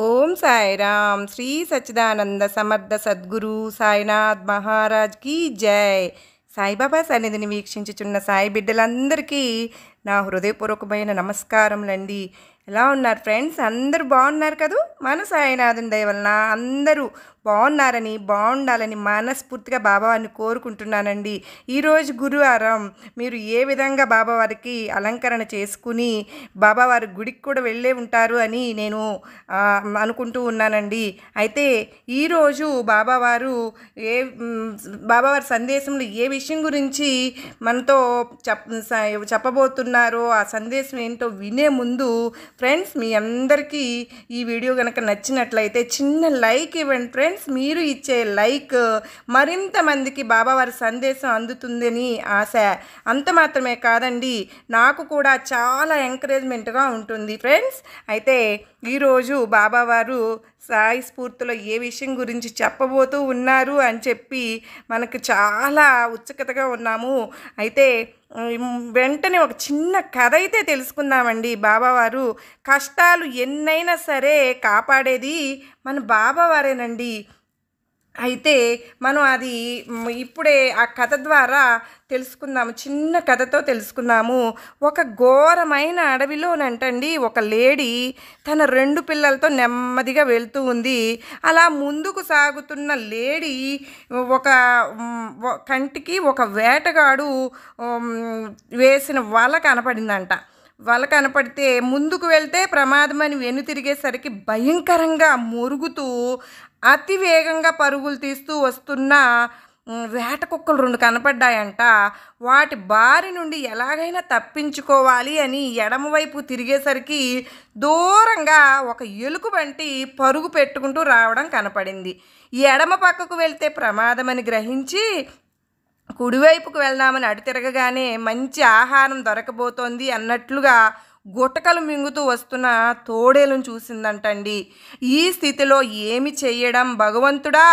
ఓం సాయిరామ్. శ్రీ సచ్చిదానంద సమర్థ సద్గురు సాయినాథ్ మహారాజ్ కీ జై. సాయిబాబా సన్నిధిని వీక్షించుచున్న సాయి బిడ్డలందరికీ నా హృదయపూర్వకమైన నమస్కారములండి. ఎలా ఉన్నారు ఫ్రెండ్స్? అందరూ బాగున్నారు కదూ? మన సాయినాథుని దయ వలన అందరూ బాగుండాలని మనస్ఫూర్తిగా బాబావారిని కోరుకుంటున్నానండి. ఈరోజు గురువారం. మీరు ఏ విధంగా బాబావారికి అలంకరణ చేసుకుని బాబావారి గుడికి కూడా వెళ్ళే ఉంటారు అని నేను అనుకుంటూ ఉన్నానండి. అయితే ఈరోజు బాబావారు బాబావారి సందేశంలో ఏ విషయం గురించి మనతో చెప్పబోతున్నారో ఆ సందేశం ఏంటో వినే ముందు ఫ్రెండ్స్, మీ అందరికీ ఈ వీడియో కనుక నచ్చినట్లయితే చిన్న లైక్ ఇవ్వండి ఫ్రెండ్స్. మీరు ఇచ్చే లైక్ మరింత మందికి బాబావారి సందేశం అందుతుందని ఆశ. అంత మాత్రమే కాదండి, నాకు కూడా చాలా ఎంకరేజ్మెంట్గా ఉంటుంది ఫ్రెండ్స్. అయితే ఈరోజు బాబావారు సాయి స్ఫూర్తిలో ఏ విషయం గురించి చెప్పబోతూ ఉన్నారు అని చెప్పి మనకు చాలా ఉత్సుకతగా ఉన్నాము. అయితే వెంటనే ఒక చిన్న కథ అయితే తెలుసుకుందామండి. బాబావారు కష్టాలు ఎన్నైనా సరే కాపాడేది మన బాబావారేనండి. అయితే మనం అది ఇప్పుడే ఆ కథ ద్వారా తెలుసుకుందాము. చిన్న కథతో తెలుసుకుందాము. ఒక ఘోరమైన అడవిలోనంటండి ఒక లేడీ తన 2 పిల్లలతో నెమ్మదిగా వెళ్తూ ఉంది. అలా ముందుకు సాగుతున్న లేడీ ఒక కంటికి ఒక వేటగాడు వేసిన వల కనపడిందంట. వల కనపడితే ముందుకు వెళ్తే ప్రమాదమని వెనుతిరిగేసరికి భయంకరంగా మురుగుతూ అతి వేగంగా పరుగులు తీస్తూ వస్తున్న వేట కుక్కలు 2 కనపడ్డాయంట. వాటి బారి నుండి ఎలాగైనా తప్పించుకోవాలి అని ఎడమవైపు తిరిగేసరికి దూరంగా ఒక ఎలుగుబంటి పరుగు పెట్టుకుంటూ రావడం కనపడింది. ఎడమ పక్కకు వెళ్తే ప్రమాదమని గ్రహించి కుడివైపుకు వెళ్దామని అటు తిరగగానే మంచి ఆహారం దొరకబోతోంది అన్నట్లుగా గుటకలు మింగుతూ వస్తున్న తోడేలను చూసిందంటండి. ఈ స్థితిలో ఏమి చెయ్యడం భగవంతుడా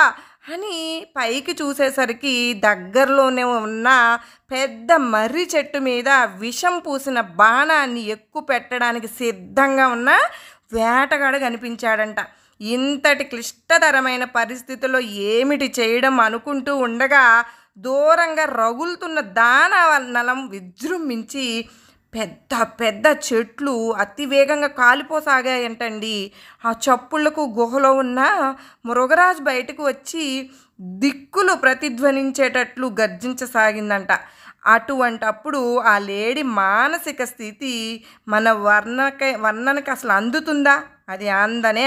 అని పైకి చూసేసరికి దగ్గరలోనే ఉన్న పెద్ద మర్రి చెట్టు మీద విషం పూసిన బాణాన్ని ఎక్కువ పెట్టడానికి సిద్ధంగా ఉన్న వేటగాడు కనిపించాడంట. ఇంతటి క్లిష్టతరమైన పరిస్థితుల్లో ఏమిటి చేయడం అనుకుంటూ ఉండగా దూరంగా రగులుతున్న దానవనం విజృంభించి పెద్ద పెద్ద చెట్లు అతివేగంగా కాలిపోసాగాయంటండి. ఆ చప్పుళ్లకు గుహలో ఉన్న మృగరాజు బయటకు వచ్చి దిక్కులు ప్రతిధ్వనించేటట్లు గర్జించసాగిందంట. అటువంటప్పుడు ఆ లేడీ మానసిక స్థితి మన వర్ణనకి అసలు అందుతుందా? అది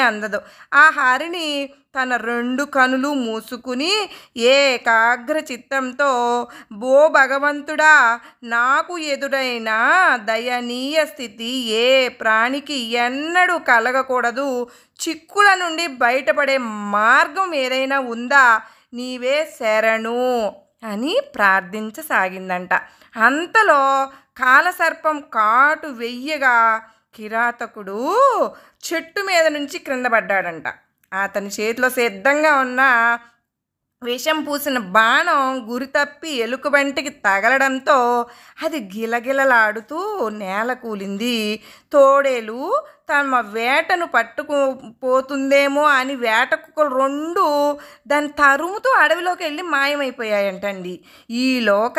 అందదు. ఆ హరిణి తన 2 కనులు మూసుకుని ఏకాగ్ర చిత్తంతో, బో భగవంతుడా, నాకు ఎదురైన దయనీయ స్థితి ఏ ప్రాణికి ఎన్నడూ కలగకూడదు. చిక్కుల నుండి బయటపడే మార్గం ఏదైనా ఉందా? నీవే శరణు అని ప్రార్థించసాగిందంట. అంతలో కాలసర్పం కాటు వెయ్యగా కిరాతకుడు చెట్టు మీద నుంచి క్రింద పడ్డాడంట. అతని చేతిలో సిద్ధంగా ఉన్న విషం పూసిన బాణం గురి తప్పి ఎలుకబంటికి తగలడంతో అది గిలగిలలాడుతూ నేల కూలింది. తోడేలు తమ వేటను పట్టుకుపోతుందేమో అని వేట కుక్కలు 2 దాన్ని తరుముతూ అడవిలోకి వెళ్ళి మాయమైపోయాయంటండి. ఈలోక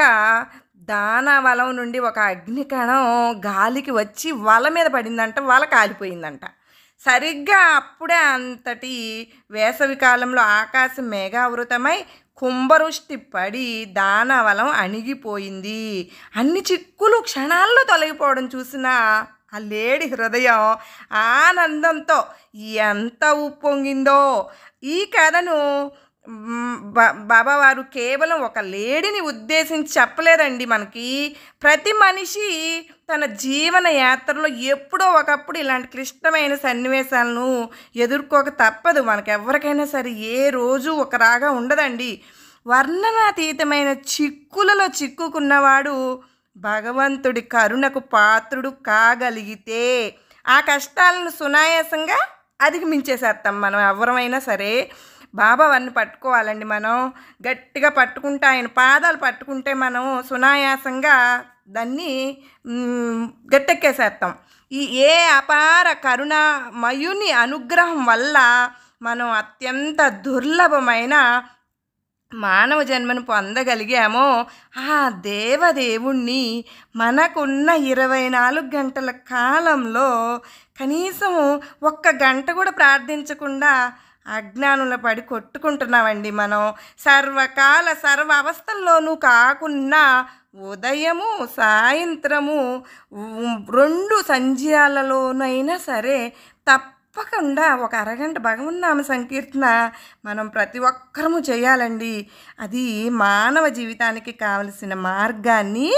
దానవలం నుండి ఒక అగ్నికణం గాలికి వచ్చి వల మీద పడిందంట. వల కాలిపోయిందంట. సరిగ్గా అప్పుడే అంతటి వేసవి కాలంలో ఆకాశం మేఘావృతమై కుంభవృష్టి పడి దానవలం అణిగిపోయింది. అన్ని చిక్కులు క్షణాల్లో తొలగిపోవడం చూసిన ఆ లేడీ హృదయం ఆనందంతో ఎంత ఉప్పొంగిందో. ఈ కథను బాబావారు కేవలం ఒక లేడీని ఉద్దేశించి చెప్పలేదండి. మనకి ప్రతి మనిషి తన జీవన యాత్రలో ఎప్పుడో ఒకప్పుడు ఇలాంటి క్లిష్టమైన సన్నివేశాలను ఎదుర్కోక తప్పదు. మనకెవరికైనా సరే ఏ రోజు ఒకలాగా ఉండదండి. వర్ణనాతీతమైన చిక్కులలో చిక్కుకున్నవాడు భగవంతుడి కరుణకు పాత్రుడు కాగలిగితే ఆ కష్టాలను సునాయాసంగా అధిగమించేసేస్తాం మనం ఎవరమైనా సరే. బాబావారిని పట్టుకోవాలండి. మనం గట్టిగా పట్టుకుంటే, ఆయన పాదాలు పట్టుకుంటే మనం సునాయాసంగా దాన్ని గట్టెక్కేసేస్తాం. ఈ ఏ అపార కరుణామయుని అనుగ్రహం వల్ల మనం అత్యంత దుర్లభమైన మానవ జన్మను పొందగలిగామో ఆ దేవదేవుణ్ణి మనకున్న 24 గంటల కాలంలో కనీసం ఒక్క గంట కూడా ప్రార్థించకుండా అజ్ఞానంలో పడి కొట్టుకుంటున్నామండి. మనం సర్వకాల సర్వ అవస్థల్లోనూ కాకుండా ఉదయము సాయంత్రము 2 సంధ్యాలలోనైనా సరే తప్పకుండా ఒక అరగంట భగవన్నామ సంకీర్తన మనం ప్రతి ఒక్కరము చేయాలండి. అది మానవ జీవితానికి కావలసిన మార్గాన్ని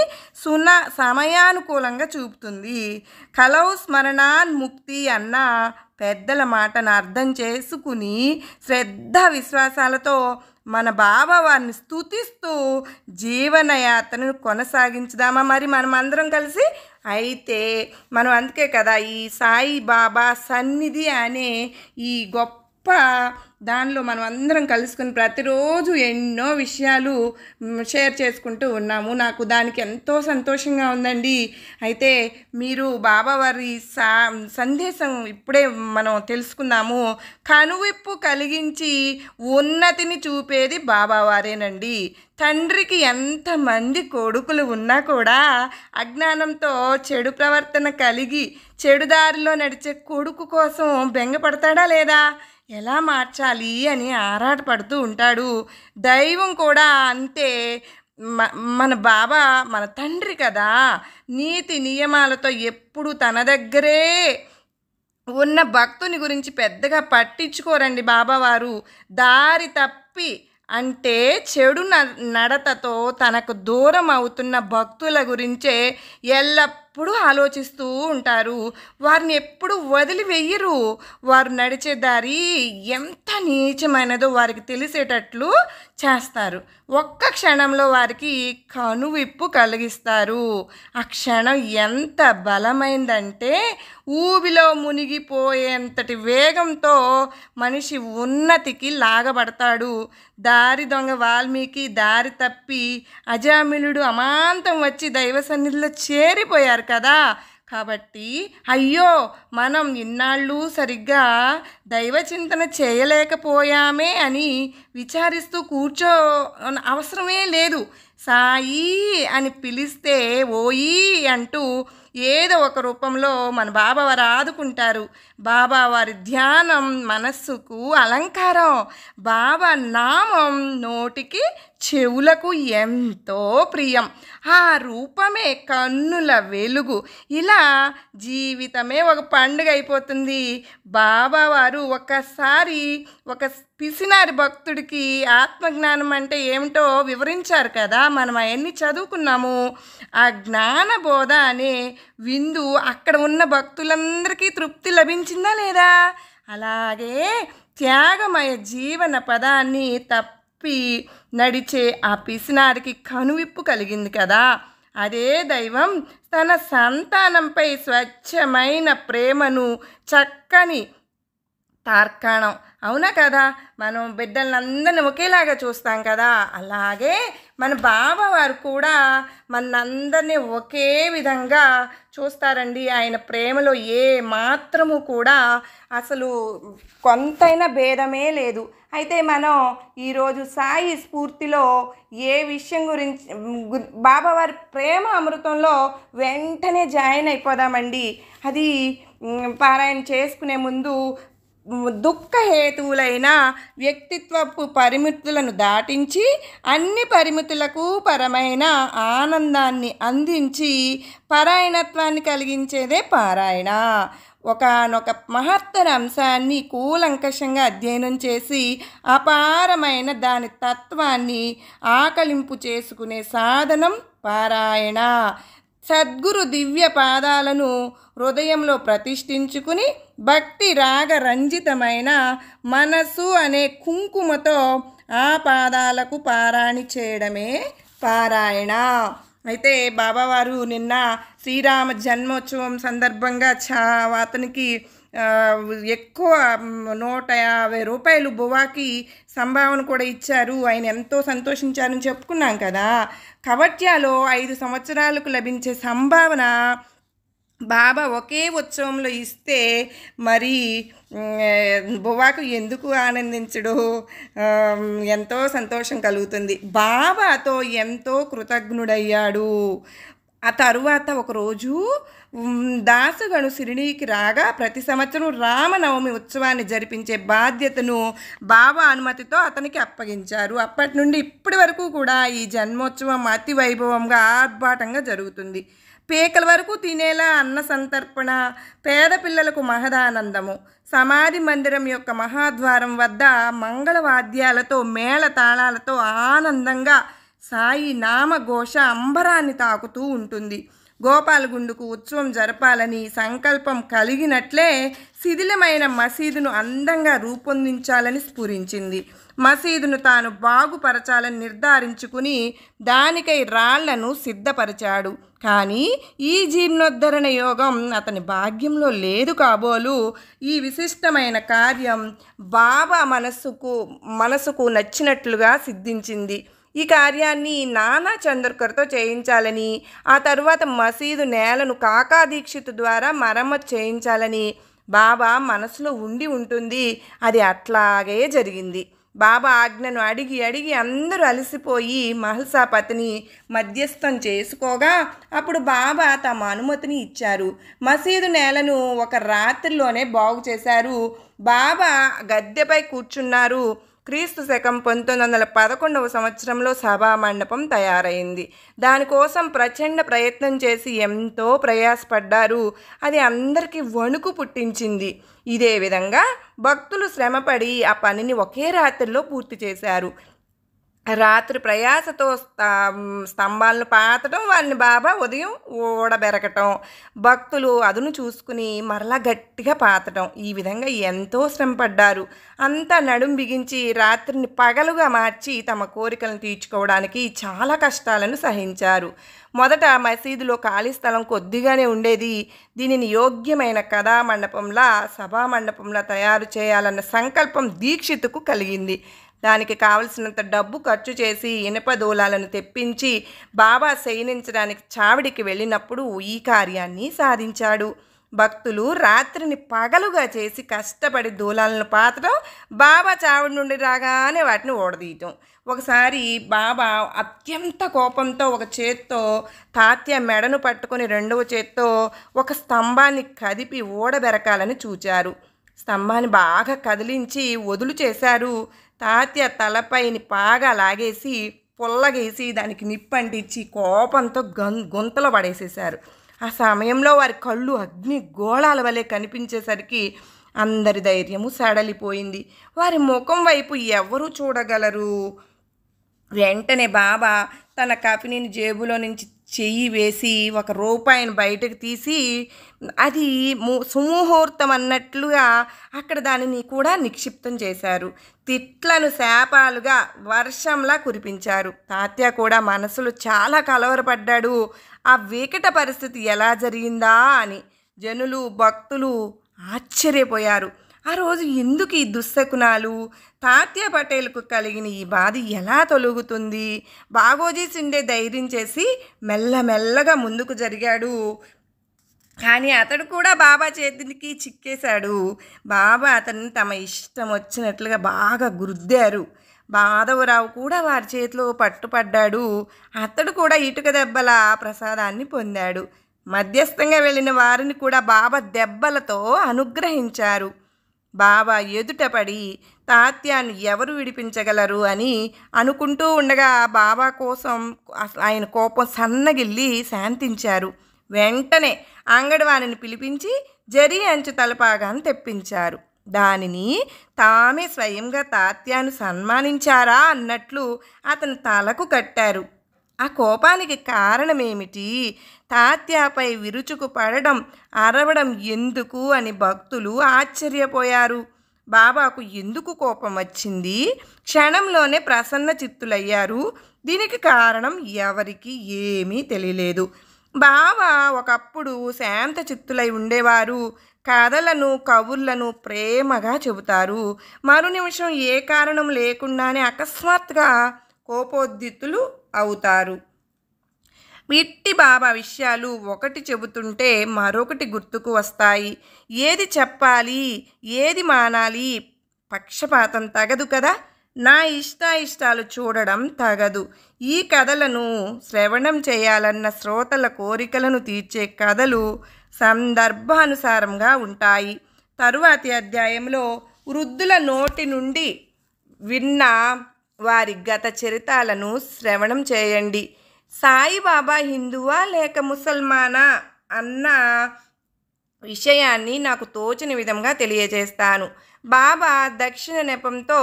సమయానుకూలంగా చూపుతుంది. కలౌ స్మరణాన్ ముక్తి అన్న పెద్దల మాటను అర్థం చేసుకుని శ్రద్ధ విశ్వాసాలతో మన బాబావారిని స్తుతిస్తూ జీవనయాత్రను కొనసాగించుదామా మరి మనం అందరం కలిసి? అయితే మనం అందుకే కదా ఈ సాయిబాబా సన్నిధి అనే ఈ గొప్ప దానిలో మనం అందరం కలుసుకుని ప్రతిరోజు ఎన్నో విషయాలు షేర్ చేసుకుంటూ ఉన్నాము. నాకు దానికి ఎంతో సంతోషంగా ఉందండి. అయితే మీరు బాబావారి సందేశం ఇప్పుడే మనం తెలుసుకుందాము. కనువిప్పు కలిగించి ఉన్నతిని చూపేది బాబావారేనండి. తండ్రికి ఎంతమంది కొడుకులు ఉన్నా కూడా అజ్ఞానంతో చెడు ప్రవర్తన కలిగి చెడు దారిలో నడిచే కొడుకు కోసం బెంగపడతాడా లేదా? ఎలా మార్చాలి అని ఆరాటపడుతూ ఉంటాడు. దైవం కూడా అంతే. మన బాబా మన తండ్రి కదా, నీతి నియమాలతో ఎప్పుడు తన దగ్గరే ఉన్న భక్తుని గురించి పెద్దగా పట్టించుకోరండి బాబావారు. దారి తప్పి అంటే చెడు నడతతో తనకు దూరం అవుతున్న భక్తుల గురించే ఎల్లప్పుడూ ఆలోచిస్తూ ఉంటారు. వారిని ఎప్పుడు వదిలివేయరు. వారు నడిచే దారి ఎంత నీచమైనదో వారికి తెలిసేటట్లు చేస్తారు. ఒక్క క్షణంలో వారికి కనువిప్పు కలిగిస్తారు. ఆ క్షణం ఎంత బలమైందంటే ఊబిలో మునిగిపోయేంతటి వేగంతో మనిషి ఉన్నతికి లాగబడతాడు. దారి దొంగ వాల్మీకి దారి తప్పి అజామిలుడు అమాంతం వచ్చి దైవ సన్నిధిలో చేరిపోయారు కదా. కాబట్టి అయ్యో మనం ఇన్నాళ్ళు సరిగ్గా దైవ చింతన చేయలేకపోయామే అని విచారిస్తూ అవసరమే లేదు. సాయి అని పిలిస్తే ఓయి అంటూ ఏదో ఒక రూపంలో మన బాబావారు ఆదుకుంటారు. బాబావారి ధ్యానం మనస్సుకు అలంకారం. బాబా నామం నోటికి చెవులకు ఎంతో ప్రియం. ఆ రూపమే కన్నుల వెలుగు. ఇలా జీవితమే ఒక పండుగ అయిపోతుంది. బాబావారు ఒక్కసారి ఒక పిసినారి భక్తుడికి ఆత్మజ్ఞానం అంటే ఏమిటో వివరించారు కదా. మనం అవన్నీ చదువుకున్నాము. ఆ జ్ఞానబోధ అనే విందు అక్కడ ఉన్న భక్తులందరికీ తృప్తి లభించిందా లేదా? అలాగే త్యాగమయ జీవన పదాన్ని తప్పి నడిచే ఆ పిసినారికి కనువిప్పు కలిగింది కదా. అదే దైవం తన సంతానంపై స్వచ్ఛమైన ప్రేమను చక్కని తార్కాణం. అవునా కదా? మనం బిడ్డలందరినీ ఒకేలాగా చూస్తాం కదా. అలాగే మన బాబావారు కూడా మనందరినీ ఒకే విధంగా చూస్తారండి. ఆయన ప్రేమలో ఏ మాత్రము కూడా అసలు కొంతైనా భేదమే లేదు. అయితే మనం ఈరోజు సాయి స్ఫూర్తిలో ఏ విషయం గురించి బాబావారి ప్రేమ అమృతంలో వెంటనే జాయిన్ అయిపోదామండి. అది పారాయణ చేసుకునే ముందు దుఃఖహేతువులైన వ్యక్తిత్వపు పరిమితులను దాటించి అన్ని పరిమితులకు పరమైన ఆనందాన్ని అందించి పారాయణత్వాన్ని కలిగించేదే పారాయణ. ఒకానొక మహత్తర అంశాన్ని కూలంకషంగా అధ్యయనం చేసి అపారమైన దాని తత్వాన్ని ఆకలింపు చేసుకునే సాధనం పారాయణ. సద్గురు దివ్య పాదాలను హృదయంలో ప్రతిష్ఠించుకుని భక్తి రాగ రంజితమైన మనసు అనే కుంకుమతో ఆ పాదాలకు పారాయణ చేయడమే పారాయణ. అయితే బాబావారు నిన్న శ్రీరామ జన్మోత్సవం సందర్భంగా అతనికి ఎక్కువ 150 రూపాయలు బువాకి సంభావన కూడా ఇచ్చారు. ఆయన ఎంతో సంతోషించారని చెప్పుకున్నాం కదా. కవట్యాలో 5 సంవత్సరాలకు లభించే సంభావన బాబా ఒకే ఉత్సవంలో ఇస్తే మరి బువ్వాకు ఎందుకు ఆనందించడు? ఎంతో సంతోషం కలుగుతుంది. బాబాతో ఎంతో కృతజ్ఞుడయ్యాడు. ఆ తరువాత ఒకరోజు దాసగను షిరిడీకి రాగా ప్రతి సంవత్సరం రామనవమి ఉత్సవాన్ని జరిపించే బాధ్యతను బాబా అనుమతితో అతనికి అప్పగించారు. అప్పటి నుండి ఇప్పటి వరకు కూడా ఈ జన్మోత్సవం అతి వైభవంగా ఆర్భాటంగా జరుగుతుంది. పేకల వరకు తినేలా అన్న సంతర్పణ, పేద పిల్లలకు మహదానందము. సమాధి మందిరం యొక్క మహాద్వారం వద్ద మంగళవాద్యాలతో మేళ తాళాలతో ఆనందంగా సాయి నామఘోష అంబరాన్ని తాకుతూ ఉంటుంది. గోపాలగుండుకు ఉత్సవం జరపాలని సంకల్పం కలిగినట్లే శిథిలమైన మసీదును అందంగా రూపొందించాలని స్ఫురించింది. మసీదును తాను బాగుపరచాలని నిర్ధారించుకుని దానికై రాళ్లను సిద్ధపరిచాడు. కానీ ఈ జీర్ణోద్ధరణ యోగం అతని భాగ్యంలో లేదు కాబోలు. ఈ విశిష్టమైన కార్యం బాబా మనసుకు నచ్చినట్లుగా సిద్ధించింది. ఈ కార్యాన్ని నానా చంద్రకర్తో చేయించాలని, ఆ తరువాత మసీదు నేలను కాకా దీక్షిత్ ద్వారా మరమ్మతు చేయించాలని బాబా మనసులో ఉండి ఉంటుంది. అది అట్లాగే జరిగింది. బాబా ఆజ్ఞను అడిగి అడిగి అందరూ అలసిపోయి మహల్సాపతిని మధ్యస్థం చేసుకోగా అప్పుడు బాబా తమ అనుమతిని ఇచ్చారు. మసీదు నేలను ఒక రాత్రిలోనే బాగు చేశారు. బాబా గద్దెపై కూర్చున్నారు. క్రీస్తు శకం 1911 సంవత్సరంలో సభామండపం తయారైంది. దానికోసం ప్రచండ ప్రయత్నం చేసి ఎంతో ప్రయాసపడ్డారు. అది అందరికీ వణుకు పుట్టించింది. ఇదే విధంగా భక్తులు శ్రమపడి ఆ పనిని ఒకే రాత్రిలో పూర్తి చేశారు. రాత్రి ప్రయాసతో స్తంభాలను పాతడం, వారిని బాబా ఉదయం ఊడబెరకటం, భక్తులు అదును చూసుకుని మరలా గట్టిగా పాతడం, ఈ విధంగా ఎంతో శ్రమపడ్డారు. అంతా నడుం బిగించి రాత్రిని పగలుగా మార్చి తమ కోరికలను తీర్చుకోవడానికి చాలా కష్టాలను సహించారు. మొదట మసీదులో ఖాళీ స్థలం కొద్దిగానే ఉండేది. దీనిని యోగ్యమైన కథామండపంలా సభామండపంలా తయారు చేయాలన్న సంకల్పం దీక్షితుకు కలిగింది. దానికి కావలసినంత డబ్బు ఖర్చు చేసి ఇనుప దూలాలను తెప్పించి బాబా శయనించడానికి చావిడికి వెళ్ళినప్పుడు ఈ కార్యాన్ని సాధించాడు. భక్తులు రాత్రిని పగలుగా చేసి కష్టపడి దూలాలను పాతడం, బాబా చావిడి నుండి రాగానే వాటిని ఓడదీయటం. ఒకసారి బాబా అత్యంత కోపంతో ఒక చేత్తో తాత్య మెడను పట్టుకొని రెండవ చేత్తో ఒక స్తంభాన్ని కదిపి ఓడబెరకాలని చూచారు. స్తంభాన్ని బాగా కదిలించి వదులు చేశారు. తాత్య తలపైని పాగా లాగేసి పొల్లగేసి దానికి నిప్పంటించి కోపంతో గుంతలో పడేసేశారు. ఆ సమయంలో వారి కళ్ళు అగ్ని గోళాల వలె కనిపించేసరికి అందరి ధైర్యము సడలిపోయింది. వారి ముఖం వైపు ఎవరు చూడగలరు? వెంటనే బాబా తన కఫిని జేబులో నుంచి చెయ్యి వేసి ₹1 బయటకు తీసి అది సుముహూర్తం అన్నట్లుగా అక్కడ దానిని కూడా నిక్షిప్తం చేశారు. తిట్లను శాపాలుగా వర్షంలా కురిపించారు. తాత్య కూడా మనసులో చాలా కలవరపడ్డాడు. ఆ వికట పరిస్థితి ఎలా జరిగిందా అని. జనులు భక్తులు ఆశ్చర్యపోయారు. ఆ రోజు ఎందుకు ఈ దుశ్శకునాలు? తాత్య పటేల్కు కలిగిన ఈ బాధ ఎలా తొలగుతుంది? బాగోజీ సిండే ధైర్యం చేసి మెల్లమెల్లగా ముందుకు జరిగాడు. కానీ అతడు కూడా బాబా చేతికి చిక్కేశాడు. బాబా అతన్ని తమ ఇష్టం వచ్చినట్లుగా బాగా గుద్దారు. మాధవరావు కూడా వారి చేతిలో పట్టుపడ్డాడు. అతడు కూడా ఇటుక దెబ్బల ప్రసాదాన్ని పొందాడు. మధ్యస్థంగా వెళ్ళిన వారిని కూడా బాబా దెబ్బలతో అనుగ్రహించారు. బాబా ఎదుటపడి తాత్యాన్ని ఎవరు విడిపించగలరు అని అనుకుంటూ ఉండగా బాబా కోసం ఆయన కోపం సన్నగిల్లి శాంతించారు. వెంటనే అంగడివాణిని పిలిపించి జరీ అంచు తలపాగాను తెప్పించారు. దానిని తామే స్వయంగా తాత్యాను సన్మానించారా అన్నట్లు అతని తలకు కట్టారు. ఆ కోపానికి కారణమేమిటి? తాత్యాపై విరుచుకు పడడం, అరవడం ఎందుకు అని భక్తులు ఆశ్చర్యపోయారు. బాబాకు ఎందుకు కోపం వచ్చింది? క్షణంలోనే ప్రసన్న చిత్తులయ్యారు. దీనికి కారణం ఎవరికి ఏమీ తెలియలేదు. బాబా ఒకప్పుడు శాంత చిత్తులై ఉండేవారు. కథలను కబుర్లను ప్రేమగా చెబుతారు. మరు నిమిషం ఏ కారణం లేకుండానే అకస్మాత్తుగా కోపోద్దితులు అవుతారు. పిట్టి బాబా విషయాలు ఒకటి చెబుతుంటే మరొకటి గుర్తుకు వస్తాయి. ఏది చెప్పాలి, ఏది మానాలి, పక్షపాతం తగదు కదా. నా ఇష్టాయిష్టాలు చూడడం తగదు. ఈ కథలను శ్రవణం చేయాలన్న శ్రోతల కోరికలను తీర్చే కథలు సందర్భానుసారంగా ఉంటాయి. తరువాతి అధ్యాయంలో వృద్ధుల నోటి నుండి విన్న వారి గత చరితాలను శ్రవణం చేయండి. సాయిబాబా హిందువా లేక ముసల్మానా అన్న విషయాన్ని నాకు తోచిన విధంగా తెలియజేస్తాను. బాబా దక్షిణ నెపంతో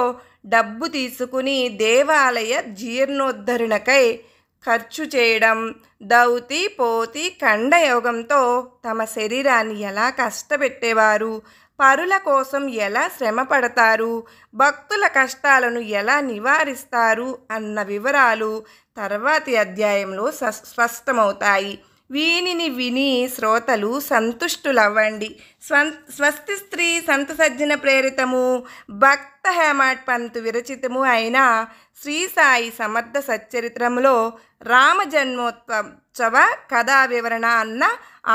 డబ్బు తీసుకుని దేవాలయ జీర్ణోద్ధరణకై ఖర్చు చేయడం, దౌతి పోతి ఖండయోగంతో తమ శరీరాన్ని ఎలా కష్టపెట్టేవారు, పరుల కోసం ఎలా శ్రమ పడతారు, భక్తుల కష్టాలను ఎలా నివారిస్తారు అన్న వివరాలు తర్వాతి అధ్యాయంలో స్పష్టమవుతాయి. వీనిని విని శ్రోతలు సంతుష్టులవ్వండి. స్వస్తి స్త్రీ సంత సజ్జన ప్రేరితము భక్త హేమాడ్ పంతు విరచితము అయిన శ్రీ సాయి సమర్థ సచ్చరిత్రంలో రామ జన్మోత్సవ కథా వివరణ అన్న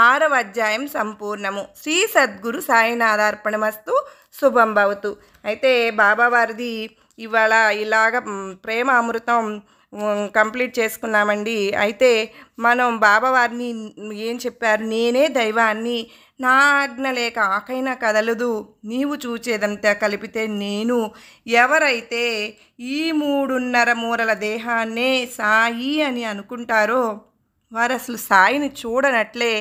6వ అధ్యాయం సంపూర్ణము. శ్రీ సద్గురు సాయినాథార్పణమస్తు. శుభం భవతు. అయితే బాబావారిది ఇవాళ ఇలాగ ప్రేమ అమృతం కంప్లీట్ చేసుకున్నామండి. అయితే మనం బాబావారిని ఏం చెప్పారు, నేనే దైవాన్ని, నా ఆజ్ఞ లేక ఆకైనా కదలదు, నీవు చూచేదంతా కలిపితే నేను. ఎవరైతే ఈ 3.5 మూరల దేహాన్నే సాయి అని అనుకుంటారో వారు అసలు సాయిని చూడనట్లే.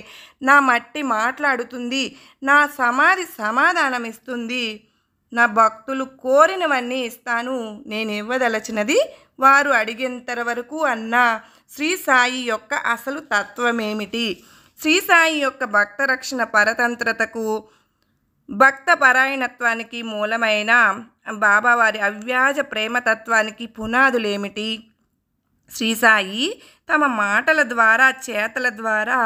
నా మట్టి మాట్లాడుతుంది, నా సమాధి సమాధానం ఇస్తుంది, నా భక్తులు కోరినవన్నీ ఇస్తాను, నేను ఇవ్వదలచినది వారు అడిగేంత వరకు అన్న శ్రీ సాయి యొక్క అసలు తత్వమేమిటి, శ్రీ సాయి యొక్క భక్త రక్షణ పరతంత్రతకు భక్త పరాయణత్వానికి మూలమైన బాబావారి అవ్యాజ ప్రేమతత్వానికి పునాదులేమిటి, శ్రీ సాయి తమ మాటల ద్వారా చేతల ద్వారా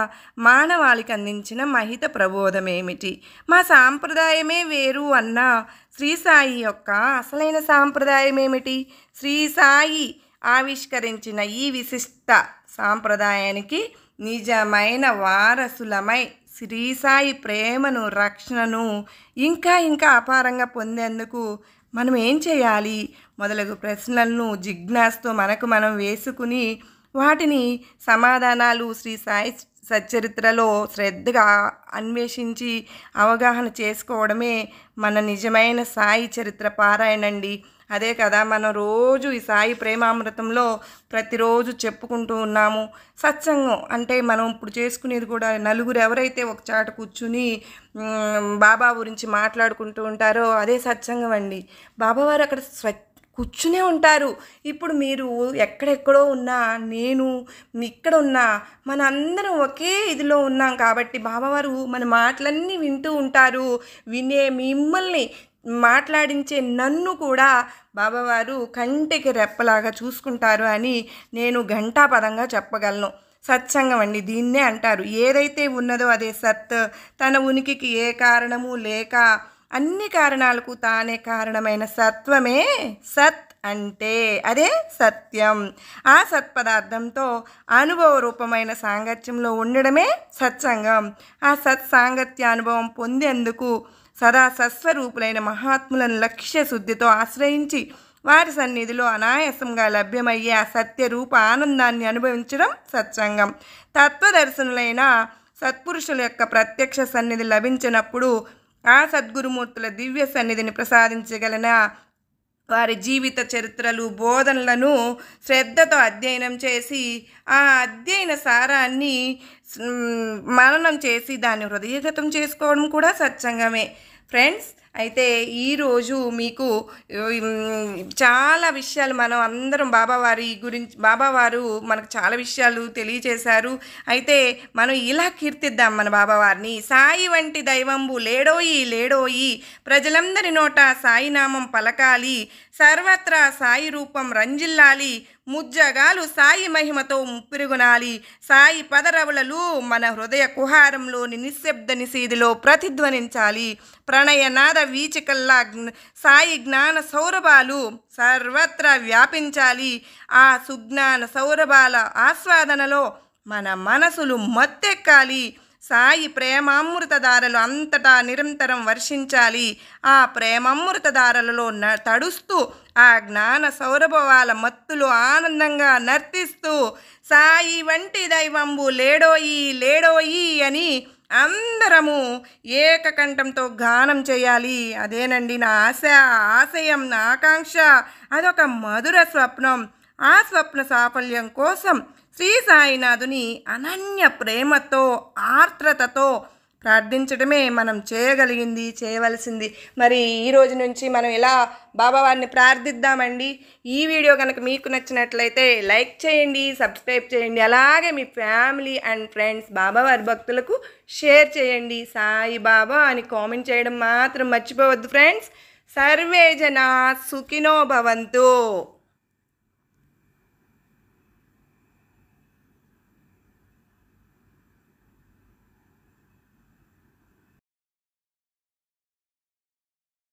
మానవాళికి అందించిన మహిత ప్రబోధమేమిటి, మా సాంప్రదాయమే వేరు అన్న శ్రీ సాయి యొక్క అసలైన సాంప్రదాయం ఏమిటి, శ్రీ సాయి ఆవిష్కరించిన ఈ విశిష్ట సాంప్రదాయానికి నిజమైన వారసులమై శ్రీ సాయి ప్రేమను రక్షణను ఇంకా ఇంకా అపారంగా పొందేందుకు మనం ఏం చేయాలి మొదలగు ప్రశ్నలను జిజ్ఞాసతో మనకు మనం వేసుకుని వాటిని సమాధానాలు శ్రీ సాయి సచ్చరిత్రలో శ్రద్ధగా అన్వేషించి అవగాహన చేసుకోవడమే మన నిజమైన సాయి చరిత్ర పారాయణండి. అదే కదా మనం రోజు ఈ సాయి ప్రేమామృతంలో ప్రతిరోజు చెప్పుకుంటూ ఉన్నాము. సత్సంగం అంటే మనం ఇప్పుడు చేసుకునేది కూడా నలుగురు ఎవరైతే ఒక చాట కూర్చుని బాబా గురించి మాట్లాడుకుంటూ ఉంటారో అదే సత్సంగం అండి. బాబావారు అక్కడ కూర్చునే ఉంటారు. ఇప్పుడు మీరు ఎక్కడెక్కడో ఉన్నా, నేను ఇక్కడ ఉన్నా, మన అందరం ఒకే ఇదిలో ఉన్నాం కాబట్టి బాబావారు మన మాటలన్నీ వింటూ ఉంటారు. వినే మిమ్మల్ని మాట్లాడించే నన్ను కూడా బాబావారు కంటికి రెప్పలాగా చూసుకుంటారు అని నేను ఘంటాపదంగా చెప్పగలను. సత్సంగం అండి దీన్నే అంటారు. ఏదైతే ఉన్నదో అదే సత్. తన ఉనికికి ఏ కారణము లేక అన్ని కారణాలకు తానే కారణమైన సత్వమే సత్ అంటే అదే సత్యం. ఆ సత్పదార్థంతో అనుభవ రూపమైన సాంగత్యంలో ఉండడమే సత్సంగం. ఆ సత్సాంగత్య అనుభవం పొందేందుకు సదా సస్వరూపులైన మహాత్ములను లక్ష్య శుద్ధితో ఆశ్రయించి వారి సన్నిధిలో అనాయాసంగా లభ్యమయ్యే ఆ సత్యరూప ఆనందాన్ని అనుభవించడం సత్సంగం. తత్వదర్శనులైన సత్పురుషుల యొక్క ప్రత్యక్ష సన్నిధి లభించినప్పుడు ఆ సద్గురుమూర్తుల దివ్య సన్నిధిని ప్రసాదించగలన వారి జీవిత చరిత్రలు బోధనలను శ్రద్ధతో అధ్యయనం చేసి ఆ అధ్యయన సారాన్ని మననం చేసి దాన్ని హృదయగతం చేసుకోవడం కూడా సత్సంగమే. ఫ్రెండ్స్, అయితే ఈరోజు మీకు చాలా విషయాలు మనం అందరం బాబావారి గురించి బాబావారు మనకు చాలా విషయాలు తెలియచేశారు. అయితే మనం ఇలా కీర్తిద్దాం మన బాబావారిని. సాయి వంటి దైవంబు లేడోయి లేడోయి, ప్రజలందరి నోట సాయినామం పలకాలి, సర్వత్రా సాయి రూపం రంజిల్లాలి, ముజ్జగాలు సాయి మహిమతో ముప్పిరుగునాలి, సాయి పదరవులలు మన హృదయ కుహారంలోని నిశ్శబ్ద నిశీదిలో ప్రతిధ్వనించాలి, ప్రణయనాద వీచికల్లా సాయి జ్ఞాన సౌరభాలు సర్వత్రా వ్యాపించాలి, ఆ సుజ్ఞాన సౌరభాల ఆస్వాదనలో మన మనసులు మత్తెక్కాలి. సాయి ప్రేమామృతధారలు అంతటా నిరంతరం వర్షించాలి. ఆ ప్రేమామృతధారలలో తడుస్తూ ఆ జ్ఞాన సౌరభవాల మత్తులు ఆనందంగా నర్తిస్తూ సాయి వంటి దైవంబు లేడోయి లేడోయి అని అందరము ఏకకంఠంతో గానం చేయాలి. అదేనండి నా ఆశ, ఆశయం, నా ఆకాంక్ష. అదొక మధుర స్వప్నం. ఆ స్వప్న సాఫల్యం కోసం శ్రీ సాయినాథుని అనన్య ప్రేమతో ఆర్ద్రతతో ప్రార్థించడమే మనం చేయవలసింది. మరి ఈ రోజు నుంచి మనం ఇలా బాబావారిని ప్రార్థిద్దామండి. ఈ వీడియో కనుక మీకు నచ్చినట్లయితే లైక్ చేయండి, సబ్స్క్రైబ్ చేయండి. అలాగే మీ ఫ్యామిలీ అండ్ ఫ్రెండ్స్ బాబావారి భక్తులకు షేర్ చేయండి. సాయి బాబా అని కామెంట్ చేయడం మాత్రం మర్చిపోవద్దు ఫ్రెండ్స్. సర్వే జనా సుఖినో భవంతు.